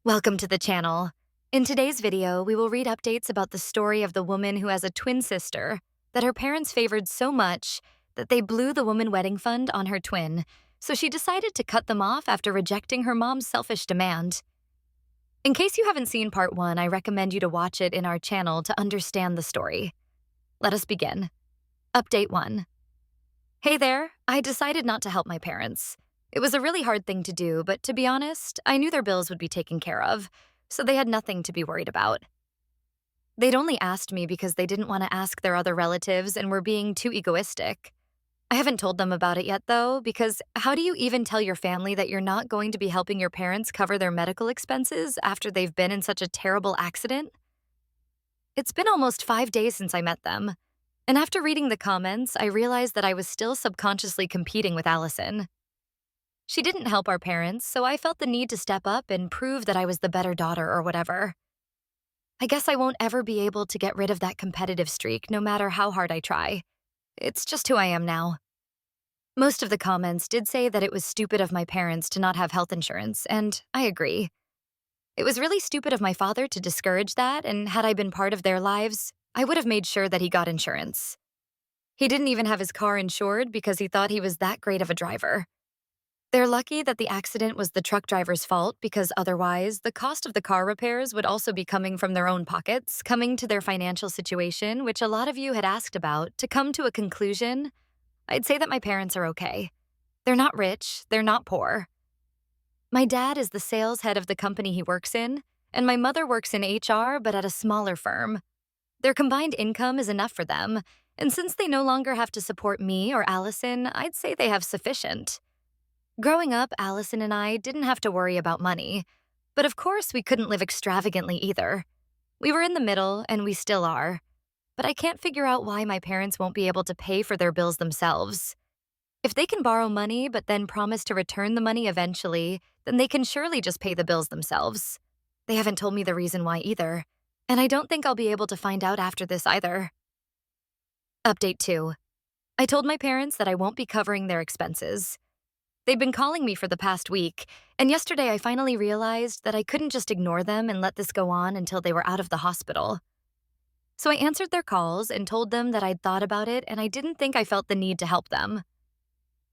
Welcome to the channel. In today's video, we will read updates about the story of the woman who has a twin sister that her parents favored so much that they blew the woman wedding fund on her twin, so she decided to cut them off after rejecting her mom's selfish demand. In case you haven't seen part 1, I recommend you to watch it in our channel to understand the story. Let us begin. Update 1. Hey there, I decided not to help my parents. It was a really hard thing to do, but to be honest, I knew their bills would be taken care of, so they had nothing to be worried about. They'd only asked me because they didn't want to ask their other relatives and were being too egoistic. I haven't told them about it yet, though, because how do you even tell your family that you're not going to be helping your parents cover their medical expenses after they've been in such a terrible accident? It's been almost 5 days since I met them, and after reading the comments, I realized that I was still subconsciously competing with Allison. She didn't help our parents, so I felt the need to step up and prove that I was the better daughter or whatever. I guess I won't ever be able to get rid of that competitive streak no matter how hard I try. It's just who I am now. Most of the comments did say that it was stupid of my parents to not have health insurance, and I agree. It was really stupid of my father to discourage that, and had I been part of their lives, I would have made sure that he got insurance. He didn't even have his car insured because he thought he was that great of a driver. They're lucky that the accident was the truck driver's fault because otherwise, the cost of the car repairs would also be coming from their own pockets, coming to their financial situation, which a lot of you had asked about. To come to a conclusion, I'd say that my parents are okay. They're not rich, they're not poor. My dad is the sales head of the company he works in, and my mother works in HR but at a smaller firm. Their combined income is enough for them, and since they no longer have to support me or Allison, I'd say they have sufficient. Growing up, Allison and I didn't have to worry about money, but of course we couldn't live extravagantly either. We were in the middle, and we still are. But I can't figure out why my parents won't be able to pay for their bills themselves. If they can borrow money but then promise to return the money eventually, then they can surely just pay the bills themselves. They haven't told me the reason why either, and I don't think I'll be able to find out after this either. Update 2. I told my parents that I won't be covering their expenses. They've been calling me for the past week, and yesterday I finally realized that I couldn't just ignore them and let this go on until they were out of the hospital. So I answered their calls and told them that I'd thought about it and I didn't think I felt the need to help them.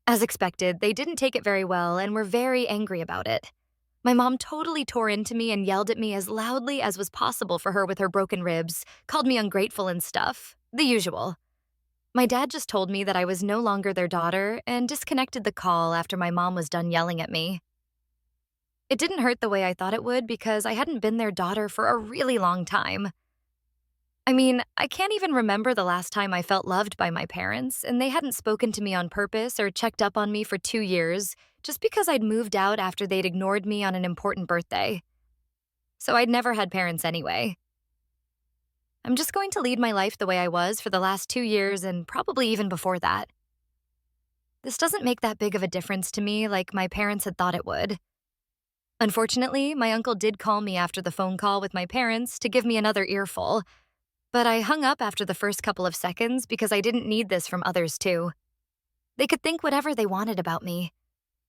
As expected, they didn't take it very well and were very angry about it. My mom totally tore into me and yelled at me as loudly as was possible for her with her broken ribs, called me ungrateful and stuff, the usual. My dad just told me that I was no longer their daughter and disconnected the call after my mom was done yelling at me. It didn't hurt the way I thought it would because I hadn't been their daughter for a really long time. I mean, I can't even remember the last time I felt loved by my parents, and they hadn't spoken to me on purpose or checked up on me for 2 years just because I'd moved out after they'd ignored me on an important birthday. So I'd never had parents anyway. I'm just going to lead my life the way I was for the last 2 years and probably even before that. This doesn't make that big of a difference to me like my parents had thought it would. Unfortunately, my uncle did call me after the phone call with my parents to give me another earful, but I hung up after the first couple of seconds because I didn't need this from others too. They could think whatever they wanted about me.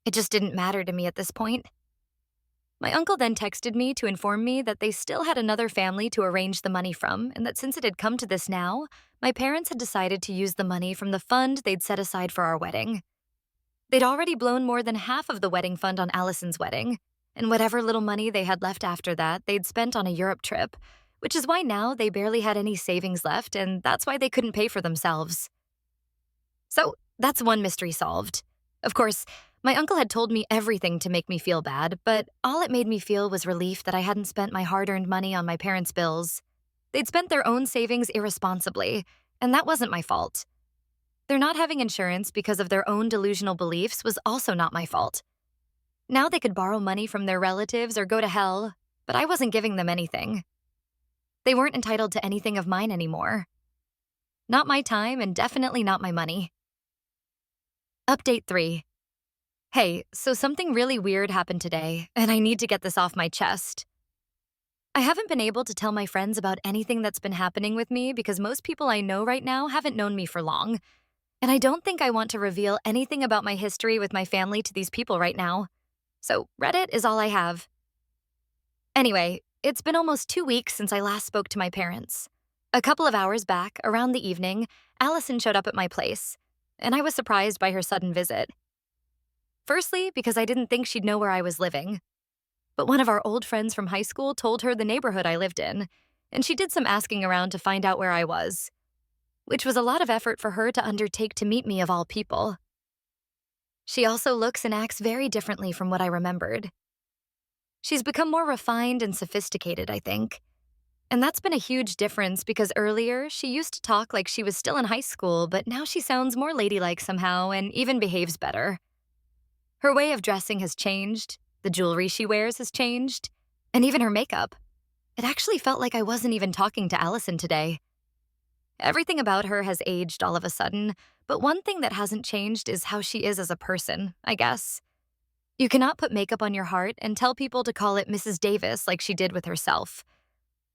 It just didn't matter to me at this point. My uncle then texted me to inform me that they still had another family to arrange the money from, and that since it had come to this now, my parents had decided to use the money from the fund they'd set aside for our wedding. They'd already blown more than half of the wedding fund on Allison's wedding, and whatever little money they had left after that, they'd spent on a Europe trip, which is why now they barely had any savings left, and that's why they couldn't pay for themselves. So that's one mystery solved. Of course, my uncle had told me everything to make me feel bad, but all it made me feel was relief that I hadn't spent my hard-earned money on my parents' bills. They'd spent their own savings irresponsibly, and that wasn't my fault. Their not having insurance because of their own delusional beliefs was also not my fault. Now they could borrow money from their relatives or go to hell, but I wasn't giving them anything. They weren't entitled to anything of mine anymore. Not my time and definitely not my money. Update 3. Hey, so something really weird happened today, and I need to get this off my chest. I haven't been able to tell my friends about anything that's been happening with me because most people I know right now haven't known me for long, and I don't think I want to reveal anything about my history with my family to these people right now. So Reddit is all I have. Anyway, it's been almost 2 weeks since I last spoke to my parents. A couple of hours back, around the evening, Allison showed up at my place, and I was surprised by her sudden visit. Firstly, because I didn't think she'd know where I was living. But one of our old friends from high school told her the neighborhood I lived in, and she did some asking around to find out where I was, which was a lot of effort for her to undertake to meet me of all people. She also looks and acts very differently from what I remembered. She's become more refined and sophisticated, I think. And that's been a huge difference because earlier she used to talk like she was still in high school, but now she sounds more ladylike somehow and even behaves better. Her way of dressing has changed, the jewelry she wears has changed, and even her makeup. It actually felt like I wasn't even talking to Allison today. Everything about her has aged all of a sudden, but one thing that hasn't changed is how she is as a person, I guess. You cannot put makeup on your heart and tell people to call it Mrs. Davis like she did with herself.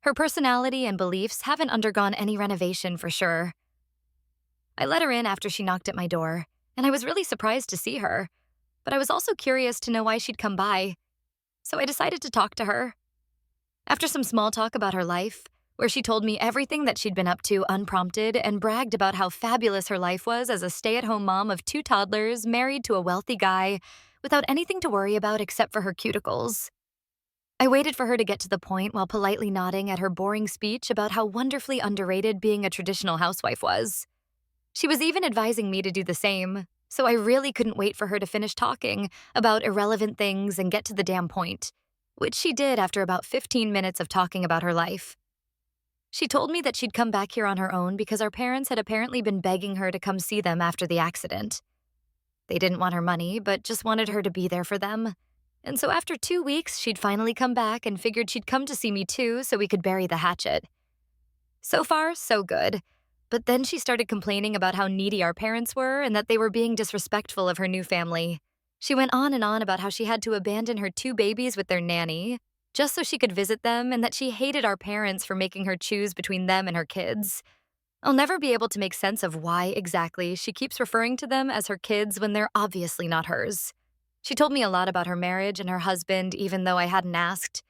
Her personality and beliefs haven't undergone any renovation for sure. I let her in after she knocked at my door, and I was really surprised to see her, but I was also curious to know why she'd come by, so I decided to talk to her. After some small talk about her life, where she told me everything that she'd been up to unprompted and bragged about how fabulous her life was as a stay-at-home mom of 2 toddlers married to a wealthy guy without anything to worry about except for her cuticles. I waited for her to get to the point while politely nodding at her boring speech about how wonderfully underrated being a traditional housewife was. She was even advising me to do the same, so I really couldn't wait for her to finish talking about irrelevant things and get to the damn point, which she did after about 15 minutes of talking about her life. She told me that she'd come back here on her own because our parents had apparently been begging her to come see them after the accident. They didn't want her money, but just wanted her to be there for them. And so after 2 weeks, she'd finally come back and figured she'd come to see me too so we could bury the hatchet. So far, so good. But then she started complaining about how needy our parents were and that they were being disrespectful of her new family. She went on and on about how she had to abandon her 2 babies with their nanny just so she could visit them and that she hated our parents for making her choose between them and her kids. I'll never be able to make sense of why exactly she keeps referring to them as her kids when they're obviously not hers. She told me a lot about her marriage and her husband, even though I hadn't asked.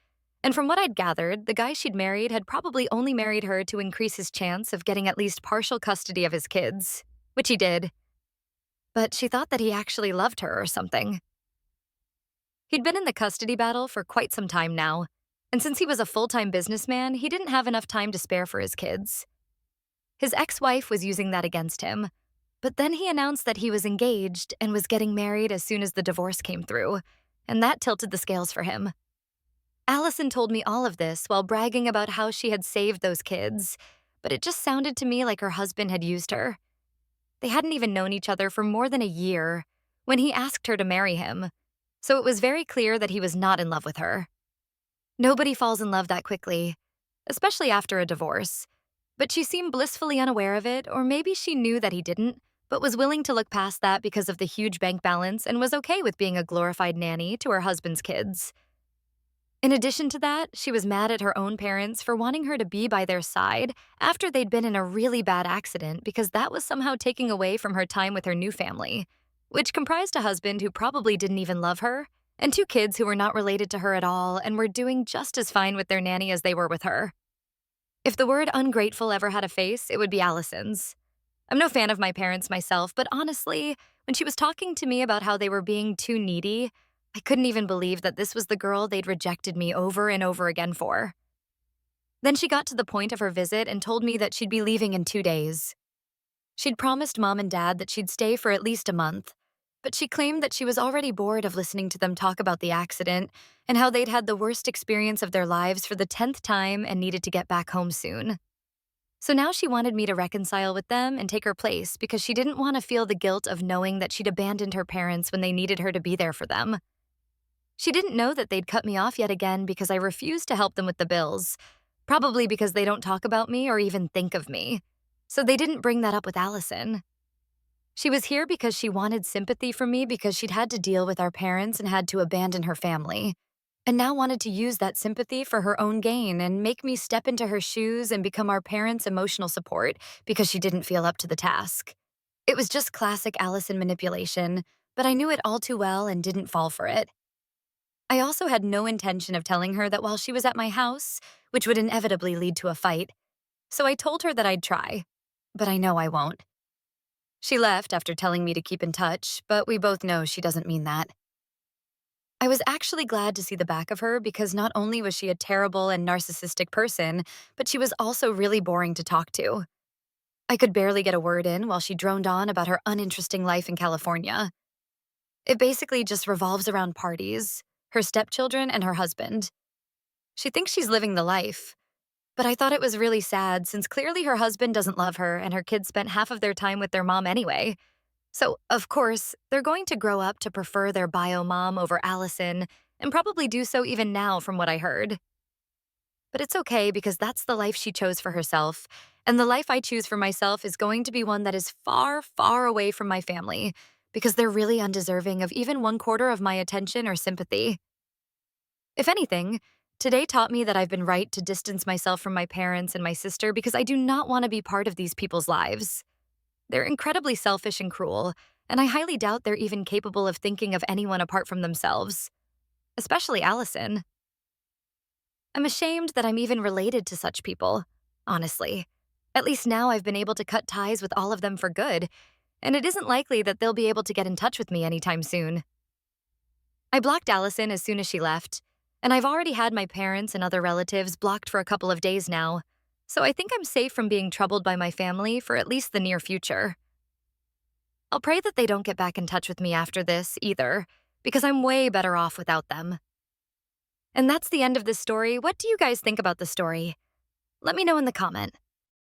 And from what I'd gathered, the guy she'd married had probably only married her to increase his chance of getting at least partial custody of his kids, which he did. But she thought that he actually loved her or something. He'd been in the custody battle for quite some time now, and since he was a full-time businessman, he didn't have enough time to spare for his kids. His ex-wife was using that against him, but then he announced that he was engaged and was getting married as soon as the divorce came through, and that tilted the scales for him. Allison told me all of this while bragging about how she had saved those kids, but it just sounded to me like her husband had used her. They hadn't even known each other for more than a year when he asked her to marry him, so it was very clear that he was not in love with her. Nobody falls in love that quickly, especially after a divorce, but she seemed blissfully unaware of it, or maybe she knew that he didn't, but was willing to look past that because of the huge bank balance and was okay with being a glorified nanny to her husband's kids. In addition to that, she was mad at her own parents for wanting her to be by their side after they'd been in a really bad accident because that was somehow taking away from her time with her new family, which comprised a husband who probably didn't even love her, and 2 kids who were not related to her at all and were doing just as fine with their nanny as they were with her. If the word ungrateful ever had a face, it would be Allison's. I'm no fan of my parents myself, but honestly, when she was talking to me about how they were being too needy, I couldn't even believe that this was the girl they'd rejected me over and over again for. Then she got to the point of her visit and told me that she'd be leaving in 2 days. She'd promised Mom and Dad that she'd stay for at least a month, but she claimed that she was already bored of listening to them talk about the accident and how they'd had the worst experience of their lives for the 10th time and needed to get back home soon. So now she wanted me to reconcile with them and take her place because she didn't want to feel the guilt of knowing that she'd abandoned her parents when they needed her to be there for them. She didn't know that they'd cut me off yet again because I refused to help them with the bills, probably because they don't talk about me or even think of me. So they didn't bring that up with Allison. She was here because she wanted sympathy from me because she'd had to deal with our parents and had to abandon her family, and now wanted to use that sympathy for her own gain and make me step into her shoes and become our parents' emotional support because she didn't feel up to the task. It was just classic Allison manipulation, but I knew it all too well and didn't fall for it. I also had no intention of telling her that while she was at my house, which would inevitably lead to a fight, so I told her that I'd try. But I know I won't. She left after telling me to keep in touch, but we both know she doesn't mean that. I was actually glad to see the back of her because not only was she a terrible and narcissistic person, but she was also really boring to talk to. I could barely get a word in while she droned on about her uninteresting life in California. It basically just revolves around parties, her stepchildren, and her husband. She thinks she's living the life, but I thought it was really sad since clearly her husband doesn't love her and her kids spent half of their time with their mom anyway. So, of course, they're going to grow up to prefer their bio mom over Allison, and probably do so even now from what I heard. But it's okay because that's the life she chose for herself, and the life I choose for myself is going to be one that is far, far away from my family because they're really undeserving of even 1/4 of my attention or sympathy. If anything, today taught me that I've been right to distance myself from my parents and my sister because I do not want to be part of these people's lives. They're incredibly selfish and cruel, and I highly doubt they're even capable of thinking of anyone apart from themselves, especially Allison. I'm ashamed that I'm even related to such people, honestly. At least now I've been able to cut ties with all of them for good, and it isn't likely that they'll be able to get in touch with me anytime soon. I blocked Allison as soon as she left, and I've already had my parents and other relatives blocked for a couple of days now, so I think I'm safe from being troubled by my family for at least the near future. I'll pray that they don't get back in touch with me after this, either, because I'm way better off without them. And that's the end of this story. What do you guys think about the story? Let me know in the comment.